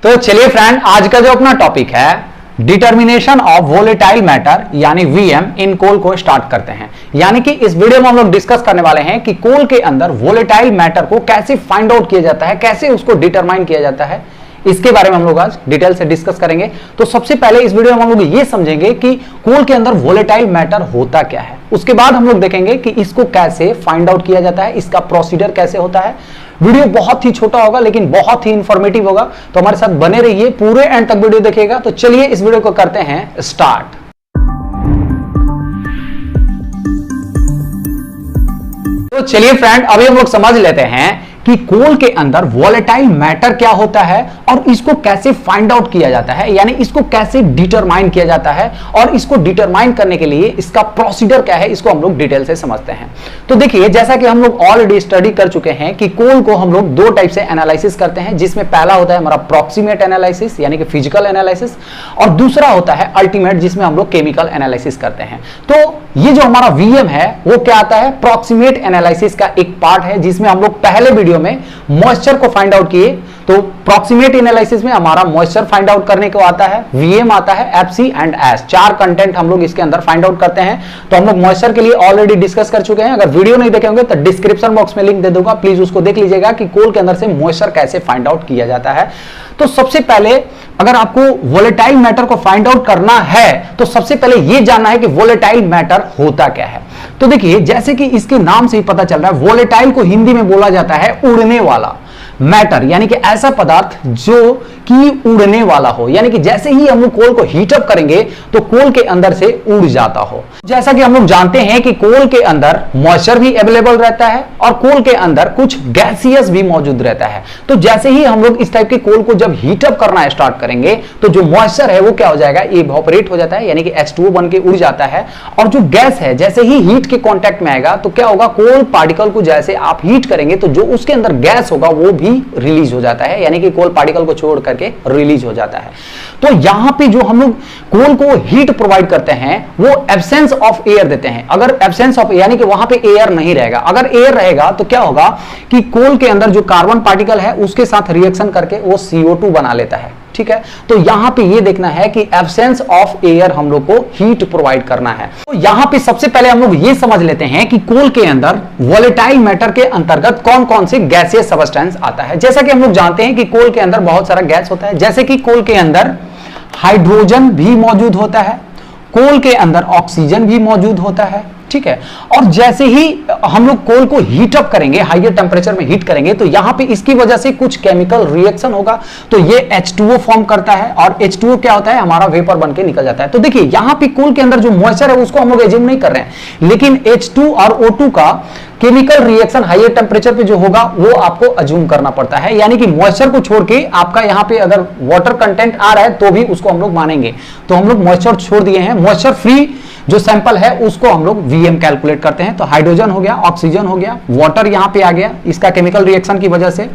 तो चलिए फ्रेंड, आज का जो अपना टॉपिक है डिटर्मिनेशन ऑफ वोलेटाइल मैटर यानी वीएम इन कोल को स्टार्ट करते हैं। यानी कि इस वीडियो में हम लोग डिस्कस करने वाले हैं कि कोल के अंदर वोलेटाइल मैटर को कैसे फाइंड आउट किया जाता है, कैसे उसको डिटरमाइन किया जाता है, इसके बारे में हम लोग आज डिटेल से डिस्कस करेंगे। तो सबसे पहले इस वीडियो में हम लोग ये समझेंगे कि कोल के अंदर वोलेटाइल मैटर होता क्या है। उसके बाद हम लोग देखेंगे कि इसको कैसे फाइंड आउट किया जाता है, इसका प्रोसीजर कैसे होता है। वीडियो बहुत ही छोटा होगा लेकिन बहुत ही इंफॉर्मेटिव होगा, तो हमारे साथ बने रहिए, पूरे एंड तक वीडियो देखिएगा। तो चलिए इस वीडियो को करते हैं स्टार्ट। तो चलिए फ्रेंड, अभी हम लोग समझ लेते हैं कि कोल के अंदर वोलेटाइल मैटर क्या होता है और इसको कैसे फाइंड आउट किया जाता है, यानी इसको कैसे डिटरमाइन किया जाता है और इसको डिटरमाइन करने के लिए इसका प्रोसीजर क्या है, इसको हम लोग डिटेल से समझते हैं। तो देखिए, जैसा कि हम लोग ऑलरेडी स्टडी कर चुके हैं कि कोल को हम लोग दो टाइप से एनालिसिस करते हैं, जिसमें पहला होता है हमारा प्रॉक्सिमेट एनालिसिस यानी कि फिजिकल एनालिसिस, और दूसरा होता है अल्टीमेट जिसमें हम लोग केमिकल एनालिसिस करते हैं। तो ये जो हमारा वीएम है वो क्या आता है, प्रॉक्सिमेट एनालिसिस का एक पार्ट है, जिसमें हम लोग पहले वीडियो में मॉइस्चर को फाइंड आउट किए। तो प्रॉक्सिमेट एनालिसिस में हमारा मॉइस्चर फाइंड आउट करने को आता है, वीएम आता है, एफसी एंड एस, चार कंटेंट हम लोग इसके अंदर फाइंड आउट करते हैं। तो हम लोग मॉइस्चर के लिए ऑलरेडी डिस्कस कर चुके हैं। अगर वीडियो नहीं देखे होंगे तो डिस्क्रिप्शन बॉक्स में लिंक दे दूंगा, प्लीज उसको देख लीजिएगा कि कोल के अंदर से मॉइस्चर कैसे फाइंड आउट किया जाता है। तो सबसे पहले अगर आपको वोलेटाइल मैटर को फाइंड आउट करना है तो सबसे पहले यह जानना है कि वोलेटाइल मैटर होता क्या है। तो देखिए, जैसे कि इसके नाम से ही पता चल रहा है, वोलेटाइल को हिंदी में बोला जाता है उड़ने वाला मैटर, यानी कि ऐसा पदार्थ जो कि उड़ने वाला हो, यानी कि जैसे ही हम लोग कोल को हीट अप करेंगे तो कोल के अंदर से उड़ जाता हो। जैसा कि हम लोग जानते हैं कि कोल के अंदर मॉइस्चर भी अवेलेबल रहता है और कोल के अंदर कुछ गैसियस भी मौजूद रहता है। तो जैसे ही हम लोग इस टाइप के कोल को जब हीट अप करना स्टार्ट करेंगे तो जो मॉइस्चर है वो क्या हो जाएगा, इवेपोरेट हो जाता है, यानी कि H2O बन के उड़ जाता है। और जो गैस है जैसे ही हीट के कांटेक्ट में आएगा तो क्या होगा, कोल पार्टिकल को जैसे आप हीट करेंगे तो जो उसके अंदर गैस होगा वो भी रिलीज हो जाता है, यानी कि कोल पार्टिकल को छोड़ करके रिलीज हो जाता है। तो यहां पे जो हम लोग कोल को हीट प्रोवाइड करते हैं वो एब्सेंस ऑफ एयर देते हैं। अगर एब्सेंस ऑफ यानी कि वहां पे एयर नहीं रहेगा, अगर एयर रहेगा तो क्या होगा कि कोल के अंदर जो कार्बन पार्टिकल है उसके साथ रिएक्शन करके वो CO2 बना लेता है। ठीक है, तो यहां पे ये देखना है कि एब्सेंस ऑफ एयर हम लोग को हीट प्रोवाइड करना है। तो यहां पे सबसे पहले हम लोग ये समझ लेते हैं कि कोल के अंदर वोलेटाइल मैटर के अंतर्गत कौन कौन से गैसियस सब्सटेंस आता है। जैसा कि हम लोग जानते हैं कि कोल के अंदर बहुत सारा गैस होता है, जैसे कि कोल के अंदर हाइड्रोजन भी मौजूद होता है, कोल के अंदर ऑक्सीजन भी मौजूद होता है। ठीक है, और जैसे ही हम लोग कोल को हीट अप करेंगे, हाइयर टेम्परेचर में हीट करेंगे तो यहां पे इसकी वजह से कुछ केमिकल रिएक्शन होगा, तो ये H2O फॉर्म करता है और H2O क्या होता है, हमारा वेपर बन के निकल जाता है। तो देखिए, यहां पे कोल के अंदर जो मॉइस्चर है उसको हम लोग एज्यूम नहीं कर रहे हैं, लेकिन H2 और O2 का केमिकल रिएक्शन हाइयर टेम्परेचर पे जो होगा वो आपको अज्यूम करना पड़ता है, यानी कि मॉइस्चर को छोड़ के आपका यहां पे अगर वाटर कंटेंट आ रहा है तो भी उसको हम लोग मानेंगे। तो हम लोग मॉइस्चर छोड़ दिए हैं, मॉइस्चर फ्री जो सैंपल है उसको हम लोग वीएम कैलकुलेट करते हैं। तो हाइड्रोजन हो गया, ऑक्सीजन हो गया, वाटर यहां पे आ गया इसका केमिकल रिएक्शन की वजह से।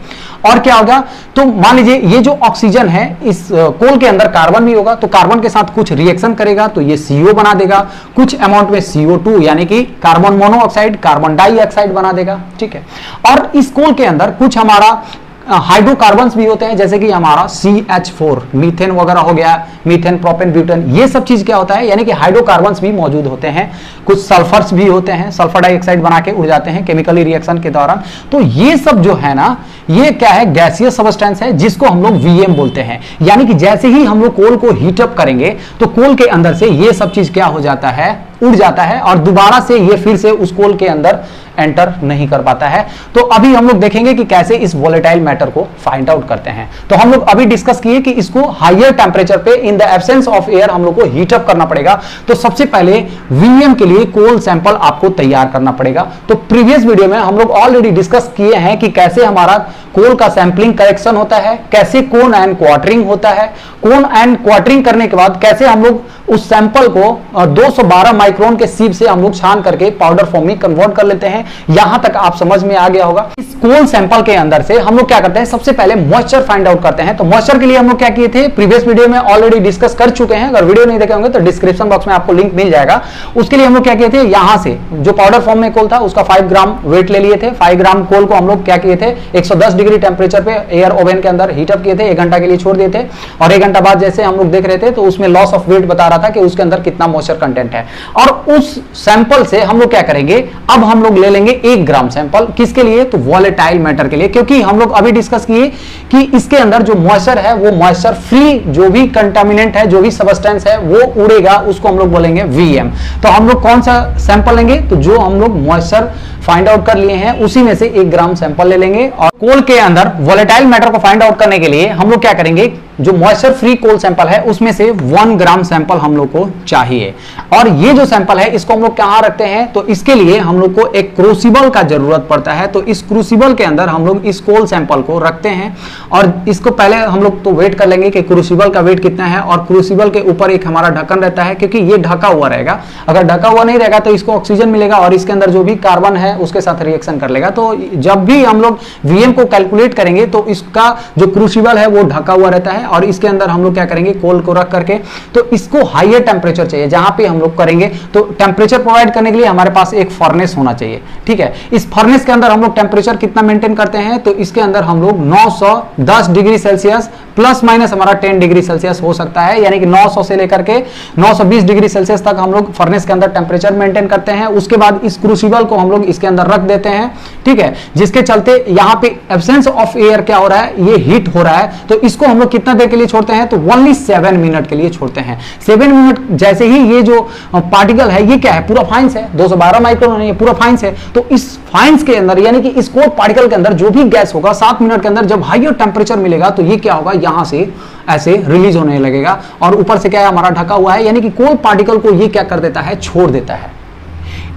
और क्या होगा, तो मान लीजिए ये जो ऑक्सीजन है इस कोल के अंदर कार्बन भी होगा, तो कार्बन के साथ कुछ रिएक्शन करेगा तो ये CO बना देगा, कुछ अमाउंट में CO2 यानी कि कार्बन मोनोऑक्साइड, कार्बन डाइऑक्साइड बना देगा। ठीक है, और इस कोल के अंदर कुछ हमारा हाइड्रोकार्बन्स भी होते हैं, जैसे कि हमारा CH4 मीथेन वगैरह हो गया, मीथेन, प्रोपेन, ब्यूटेन, ये सब चीज क्या होता है, यानी कि हाइड्रोकार्बन्स भी मौजूद होते हैं। कुछ सल्फर्स भी होते हैं, सल्फर डाइऑक्साइड बना के उड़ जाते हैं केमिकली रिएक्शन के दौरान। तो ये सब जो है ना, ये क्या है, गैसियस सब्सटेंस है जिसको हम लोग वीएम बोलते हैं। यानी कि जैसे ही हम लोग कोल को हीट अप करेंगे तो कोल के अंदर से ये सब चीज क्या हो जाता है, उड़ जाता है और दोबारा से ये फिर से उस कोल के अंदर एंटर नहीं कर पाता है। तो अभी हम लोग देखेंगे कि कैसे इस वोलेटाइल मैटर को फाइंड आउट करते हैं। तो हम लोग अभी डिस्कस किए कि इसको हायर टेम्परेचर पे in the absence of air हम लोग को हीट अप करना पड़ेगा। तो सबसे पहले वीएम के लिए कोल सैंपल आपको तैयार करना पड़ेगा। तो प्रीवियस वीडियो में हम लोग ऑलरेडी डिस्कस किए हैं कि कैसे हमारा कोल का सैंपलिंग करेक्शन होता है, कैसे कोन एंड क्वार्टरिंग होता है, कोन एंड क्वार्टरिंग करने के बाद कैसे हम लोग उस सैंपल को 212 माइक्रोन के सीप से हम लोग छान करके पाउडर फॉर्म में कन्वर्ट कर लेते हैं। यहां तक आप समझ में आ गया होगा। इस कोल सैंपल के अंदर से हम लोग क्या करते हैं, सबसे पहले मॉइस्चर फाइंड आउट करते हैं। तो मॉइस्चर के लिए हम लोग क्या किए थे, प्रीवियस वीडियो में ऑलरेडी डिस्कस कर चुके हैं। अगर वीडियो नहीं देखे होंगे तो डिस्क्रिप्शन बॉक्स में आपको लिंक मिल जाएगा। उसके लिए हम लोग क्या किए थे, यहां से जो पाउडर फॉर्म में कोल था उसका 5 ग्राम वेट ले लिए थे। 5 ग्राम कोल को हम लोग क्या किए थे, 110 डिग्री टेम्परेचर पे एयर ओवन के अंदर हीटअप किए थे, 1 घंटा के लिए छोड़ दिए थे। और 1 घंटा बाद जैसे हम लोग देख रहे थे तो उसमें लॉस ऑफ वेट बता रहा था कि उसके अंदर कितना मॉइस्चर कंटेंट है। और उस सैंपल से हम लोग क्या करेंगे, अब हम लोग ले लेंगे 1 ग्राम सैंपल। किसके लिए, तो वॉलेटाइल मैटर के लिए, क्योंकि हम लोग अभी डिस्कस किए कि इसके अंदर जो मॉइस्चर है वो मॉइस्चर फ्री, जो भी कंटामिनेंट है, जो भी सबस्टेंस है वो उड़ेगा, उसको हम लोग बोलेंगे वीएम। तो हम लोग कौन सा सैंपल लेंगे, तो जो हम लोग मॉइस्चर फाइंड आउट कर लिए हैं उसी में से 1 ग्राम सैंपल ले लेंगे। और कोल के अंदर वॉलेटाइल मैटर को फाइंड आउट करने के लिए हम लोग क्या करेंगे, जो मॉइस्चर फ्री कोल सैंपल है उसमें से 1 ग्राम सैंपल हम लोग को चाहिए। और ये जो सैंपल है इसको हम लोग कहां रखते हैं, तो इसके लिए हम लोग को एक क्रूसिबल का जरूरत पड़ता है। तो इस क्रूसिबल के अंदर हम लोग इस कोल सैंपल को रखते हैं। और इसको पहले हम लोग तो वेट कर लेंगे कि क्रूसिबल का वेट कितना है। और क्रूसिबल के ऊपर एक हमारा ढक्कन रहता है, क्योंकि ये ढका हुआ रहेगा। अगर ढका हुआ नहीं रहेगा तो इसको ऑक्सीजन मिलेगा और इसके अंदर जो भी कार्बन है उसके साथ रिएक्शन कर लेगा। तो जब भी हम लोग वीएम को कैलकुलेट करेंगे तो इसका जो क्रूसिबल है वो ढका हुआ रहता है। और इसके अंदर हम लोग क्या करेंगे, कोल को रख करके, तो इसको हाईयर टेम्परेचर चाहिए जहां पे हम लोग करेंगे। तो टेम्परेचर प्रोवाइड करने के लिए हमारे पास एक फर्नेस होना चाहिए। ठीक है, इस फर्नेस के अंदर हम लोग टेम्परेचर कितना मेंटेन करते हैं, तो इसके अंदर हम लोग 910 डिग्री सेल्सियस प्लस माइनस हमारा 10 डिग्री सेल्सियस हो सकता है। यानी कि 900 से लेकर के 920 डिग्री सेल्सियस तक हम लोग फर्नेस के अंदर टेम्परेचर मेंटेन करते हैं। उसके बाद इस क्रूसिबल को हम लोग इसके अंदर रख देते हैं। ठीक है, जिसके चलते यहां पे एब्सेंस ऑफ एयर क्या हो रहा है, ये हीट हो रहा है। तो इसको हम लोग कितना देर के लिए छोड़ते हैं, तो ओनली 7 मिनट के लिए छोड़ते हैं। 7 मिनट जैसे ही ये जो पार्टिकल है ये क्या है, पूरा फाइन्स है, 212 माइक्रोन है, ये पूरा फाइन्स है। तो इस फाइन्स के अंदर यानी कि इस कोल पार्टिकल के अंदर जो भी गैस होगा 7 मिनट के अंदर जब हाईयर टेम्परेचर मिलेगा तो ये क्या होगा, यहां से ऐसे रिलीज होने लगेगा। और ऊपर से क्या है, हमारा ढका हुआ है, यानी कि कोल पार्टिकल को ये क्या कर देता है, छोड़ देता है।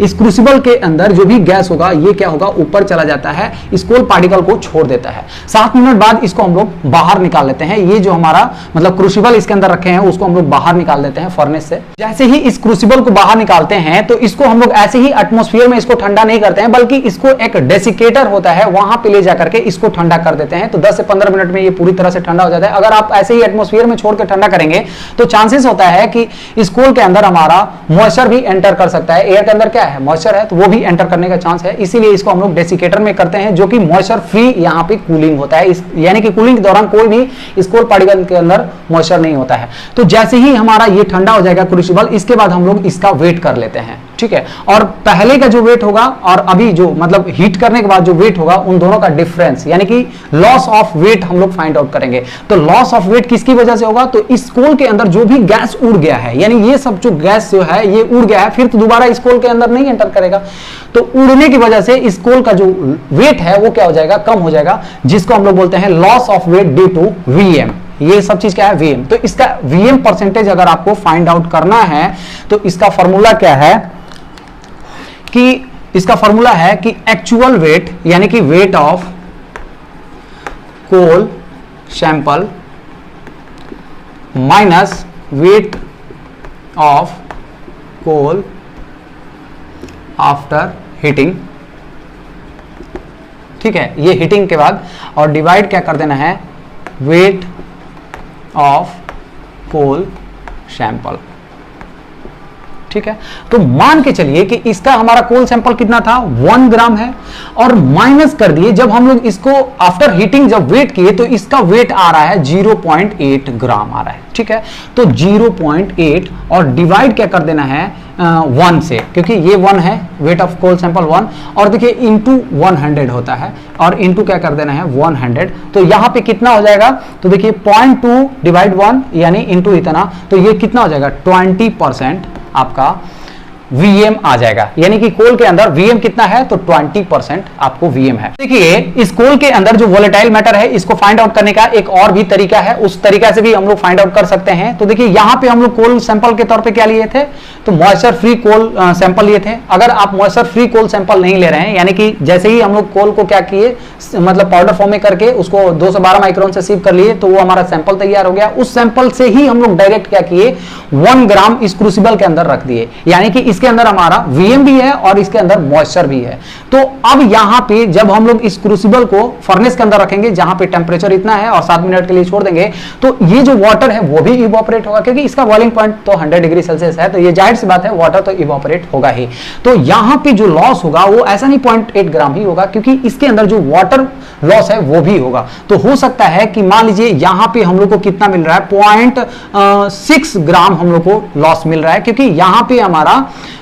इस क्रूसिबल के अंदर जो भी गैस होगा ये क्या होगा, ऊपर चला जाता है, इस कोल पार्टिकल को छोड़ देता है। 7 मिनट बाद इसको हम लोग बाहर निकाल लेते हैं। ये जो हमारा मतलब क्रूसिबल इसके अंदर रखे हैं उसको हम लोग बाहर निकाल देते हैं फर्नेस से। जैसे ही इस क्रूसिबल को बाहर निकालते हैं तो इसको हम लोग ऐसे ही एटमॉस्फेयर में इसको ठंडा नहीं करते हैं, बल्कि इसको एक डेसिकेटर होता है वहां पे ले जाकर के इसको ठंडा कर देते हैं। तो 10 से 15 मिनट में ये पूरी तरह से ठंडा हो जाता है। अगर आप ऐसे ही एटमॉस्फेयर में छोड़ के ठंडा करेंगे तो चांसेस होता है कि इस कोल के अंदर हमारा मॉइस्चर भी एंटर कर सकता है। एयर के अंदर क्या है, मॉइस्चर है, तो वो भी एंटर करने का चांस है। इसीलिए इसको हम लोग डेसिकेटर में करते हैं, जो कि मॉइस्चर फ्री यहाँ पे कूलिंग होता है। यानी कि कूलिंग के दौरान कोई भी इस कोल पार्टिकल के अंदर मॉइस्चर नहीं होता है। तो जैसे ही हमारा ये ठंडा हो जाएगा क्रूसिबल, इसके बाद हम लोग इसका वेट कर लेते हैं। ठीक है, और पहले का जो वेट होगा और अभी जो मतलब हीट करने के बाद जो वेट होगा उन दोनों का डिफरेंस यानी कि लॉस ऑफ वेट हम लोग फाइंड आउट करेंगे। तो लॉस ऑफ वेट किसकी वजह से होगा, तो इस कोल के अंदर जो भी गैस उड़ गया है, यानी ये सब जो गैस जो है ये उड़ गया है, फिर तो दोबारा इस कोल के अंदर नहीं एंटर करेगा। तो उड़ने की वजह से इस कोल का जो वेट है वो क्या हो जाएगा, कम हो जाएगा, जिसको हम लोग बोलते हैं loss of weight due to VM. ये सब चीज क्या है, वीएम। तो इसका वीएम परसेंटेज अगर आपको फाइंड आउट करना है तो इसका फॉर्मूला क्या है कि इसका फॉर्मूला है कि एक्चुअल वेट यानी कि weight of coal sample minus weight of coal after heating. ठीक है, ये हीटिंग के बाद, और डिवाइड क्या कर देना है, वेट ऑफ कोल सैंपल। ठीक है, तो मान के चलिए कि इसका हमारा कोल सैंपल कितना था, 1 ग्राम है, और माइनस कर दिए जब हम लोग इसको आफ्टर हीटिंग जब वेट किए तो इसका वेट आ रहा है 0.8 ग्राम आ रहा है। ठीक है, तो 0.8 और डिवाइड क्या कर देना है 1 से, क्योंकि ये 1 है, वेट ऑफ कोल सैंपल 1, और देखिए इंटू 100 होता है, और इंटू क्या कर देना है 100। तो यहां पे कितना हो जाएगा, तो देखिए 0.2 डिवाइड 1 यानी इंटू इतना, तो ये कितना हो जाएगा 20% आपका वीएम आ जाएगा। यानी कि कोल के अंदर वीएम कितना है, तो 20% आपको वीएम है। देखिए इस कोल के अंदर जो वोलेटाइल मैटर है इसको फाइंड आउट करने का एक और भी तरीका है, उस तरीका से भी हम लोग फाइंड आउट कर सकते हैं। तो देखिए यहां पे हम लोग कोल सैंपल के तौर पे क्या लिए थे, तो मॉइस्चर फ्री कोल सैंपल लिए थे। अगर आप मॉइस्चर फ्री कोल सैंपल नहीं ले रहे हैं, यानी कि जैसे ही हम लोग कोल को क्या किए मतलब पाउडर फॉर्म में करके उसको 212 माइक्रोन से सीव कर लिए, तो वो हमारा सैंपल तैयार हो गया। उस सैंपल से ही हम लोग डायरेक्ट क्या किए, 1 ग्राम इस क्रूसिबल के अंदर रख दिए, यानी कि इसके अंदर हमारा वीएम भी है और इसके अंदर मॉइस्चर भी है। तो अब यहां पे जब हम लोग इस क्रूसिबल को फर्नेस के अंदर रखेंगे जहां पे टेंपरेचर इतना है और 7 मिनट के लिए छोड़ देंगे, तो ये जो वाटर है वो भी इवोपरेट होगा, क्योंकि इसका बॉइलिंग पॉइंट तो 100 डिग्री सेल्सियस है, तो ये जाहिर सी बात है वाटर तो इवोपरेट होगा ही। तो यहां पे जो लॉस होगा वो ऐसा नहीं 0.8 ग्राम ही होगा, क्योंकि इसके अंदर जो वाटर लॉस है वो भी होगा। तो हो सकता है कि मान लीजिए यहां पे हम लोग को कितना मिल रहा है, 0.6 ग्राम हम लोग को लॉस मिल रहा है, क्योंकि यहां पे हमारा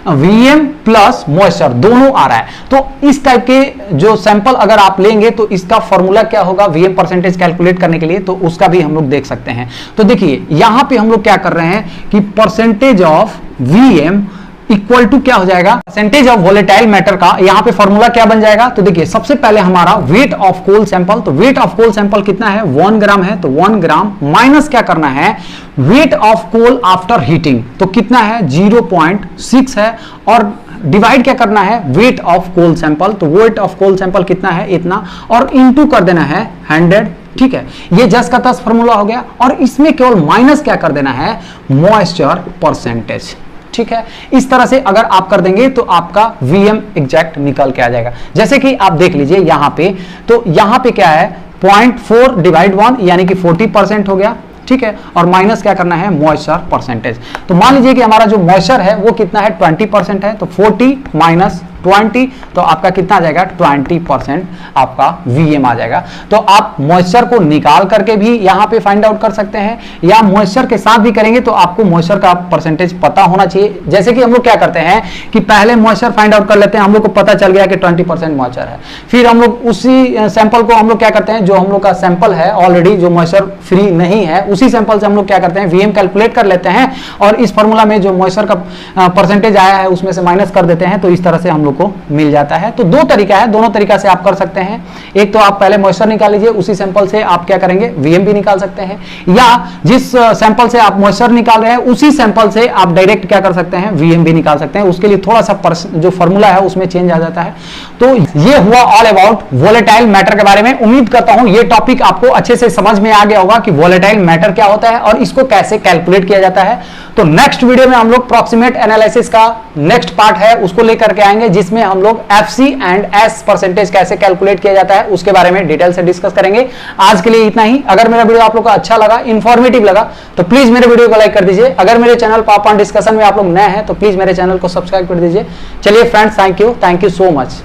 वीएम प्लस मॉइस्चर दोनों आ रहा है। तो इस टाइप के जो सैंपल अगर आप लेंगे तो इसका फॉर्मूला क्या होगा वीएम परसेंटेज कैलकुलेट करने के लिए, तो उसका भी हम लोग देख सकते हैं। तो देखिए यहां पे हम लोग क्या कर रहे हैं कि percentage of VM equal to क्या हो जाएगा, परसेंटेज ऑफ वोलेटाइल मैटर का यहां पे फॉर्मूला क्या बन जाएगा। तो देखिए सबसे पहले हमारा वेट ऑफ कोल सैंपल, तो वेट ऑफ कोल सैंपल कितना है, 1 ग्राम है, तो 1 ग्राम माइनस क्या करना है, weight of coal after heating, तो कितना है 0.6 है, और डिवाइड क्या करना है वेट ऑफ कोल सैंपल, तो वेट ऑफ कोल सैंपल कितना है इतना, और इनटू कर देना है 100। ठीक है, ये जस का तस फॉर्मूला हो गया, और इसमें केवल माइनस क्या कर देना है, मॉइस्चर परसेंटेज। ठीक है, इस तरह से अगर आप कर देंगे तो आपका वीएम एग्जैक्ट निकल के आ जाएगा। जैसे कि आप देख लीजिए यहां पे, तो यहां पे क्या है 0.4 डिवाइड 1 यानी कि 40% हो गया। ठीक है, और माइनस क्या करना है मॉइस्चर परसेंटेज। तो मान लीजिए कि हमारा जो मॉइस्चर है वो कितना है 20% है, तो 40 माइनस 20, तो आपका कितना आ जाएगा 20% आपका वीएम आ जाएगा। तो आप मॉइस्चर को निकाल करके भी यहां पे फाइंड आउट कर सकते हैं, या मॉइस्चर के साथ भी करेंगे तो आपको मॉइस्चर का परसेंटेज पता होना चाहिए। जैसे कि हम लोग क्या करते हैं कि पहले मॉइस्चर फाइंड आउट कर लेते हैं, हम लोग को पता चल गया कि 20% मॉइस्चर है, फिर हम लोग उसी सैंपल को हम लोग क्या करते हैं, जो हम लोग का सैंपल है ऑलरेडी जो मॉइस्चर फ्री नहीं है, उसी सैंपल से हम लोग क्या करते हैं वीएम कैलकुलेट कर लेते हैं, और इस फॉर्मूला में जो मॉइस्चर का परसेंटेज आया है उसमें से माइनस कर देते हैं, तो इस तरह से हम लोग को मिल जाता है। तो 2 तरीका है, दोनों तरीका से आप कर सकते हैं। एक तो आप पहले मॉइस्चर निकाल लीजिए, उसी सैंपल से आप क्या करेंगे वीएम भी निकाल सकते हैं, या जिस सैंपल से आप मॉइस्चर निकाल रहे हैं उसी सैंपल से आप डायरेक्ट क्या कर सकते हैं वीएम भी निकाल सकते हैं। उसके लिए थोड़ा सा जो फॉर्मूला है उसमें चेंज आ जाता है। तो ये हुआ ऑल अबाउट वोलेटाइल मैटर के बारे में। उम्मीद करता हूं ये टॉपिक आपको अच्छे से समझ में आ गया होगा कि वोलेटाइल मैटर क्या होता है और इसको कैसे कैलकुलेट किया जाता है। तो नेक्स्ट वीडियो में हम लोग प्रॉक्सिमेट एनालिसिस का नेक्स्ट पार्ट है उसको लेकर के आएंगे, जिसमें हम लोग एफसी एंड एस परसेंटेज कैसे कैलकुलेट किया जाता है उसके बारे में डिटेल से डिस्कस करेंगे। आज के लिए इतना ही। अगर मेरा वीडियो आप लोग को अच्छा लगा, इंफॉर्मेटिव लगा, तो प्लीज मेरे वीडियो को लाइक कर दीजिए। अगर मेरे चैनल पापा डिस्कशन में आप लोग नए हैं तो प्लीज मेरे चैनल को सब्सक्राइब कर दीजिए। चलिए friends, thank you so much.